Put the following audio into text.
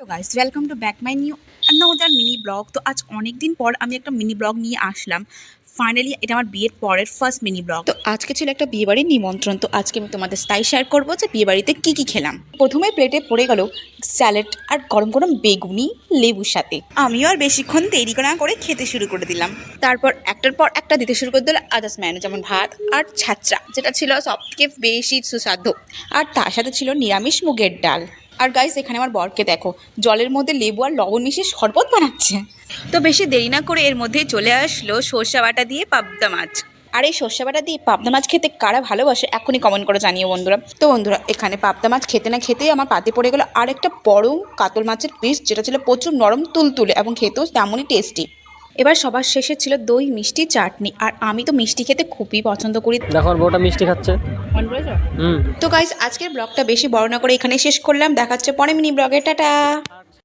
Hello guys, welcome to back my new another mini blog. তো আজ অনেক দিন পর আমি একটা মিনি ব্লগ নিয়ে আসলাম। ফাইনালি এটা আমার বিয়ের পরের ফার্স্ট মিনি ব্লগ। তো আজকে ছিল একটা বিয়েবাড়ির নিমন্ত্রণ। তো আজকে আমি তোমাদের তাই শেয়ার করবো যে বিয়েবাড়িতে কী কী খেলাম। প্রথমে প্লেটে পড়ে গেল স্যালাড আর গরম গরম বেগুনি লেবুর সাথে। আমিও আর বেশিক্ষণ দেরি না করে খেতে শুরু করে দিলাম। তারপর একটার পর একটা দিতে শুরু করে দিল আদার্স মেনু, যেমন ভাত আর ছাত্রা, যেটা ছিল সব থেকে বেশি সুস্বাদু। আর তার সাথে ছিল নিরামিষ মুগের ডাল। আর গাইস, এখানে আমার বরকে দেখো জলের মধ্যে লেবু আর লবণ মিশিয়ে শরবত বানাচ্ছে। তো বেশি দেরি না করে এর মধ্যেই চলে আসলো সর্ষে বাটা দিয়ে পাবদা মাছ। আর এই সর্ষে বাটা দিয়ে পাবদা মাছ খেতে কারা ভালোবাসে এখনই কমেন্ট করে জানিও বন্ধুরা। তো বন্ধুরা, এখানে পাবদা মাছ খেতে না খেতেই আমার পাতে পড়ে গেল আর একটা বড় কাতল মাছের পিস, যেটা ছিল প্রচুর নরম তুলতুলে এবং খেতেও তেমনই টেস্টি। এবার সবার শেষে ছিল দই, মিষ্টি, চাটনি। আর আমি তো মিষ্টি খেতে খুবই পছন্দ করি। দেখো আর বউটা মিষ্টি খাচ্ছে। তো গাইস, আজকের ব্লগটা বেশি বড় না করে এখানে শেষ করলাম। দেখা হচ্ছে পরে মিনি ব্লগে। টাটা।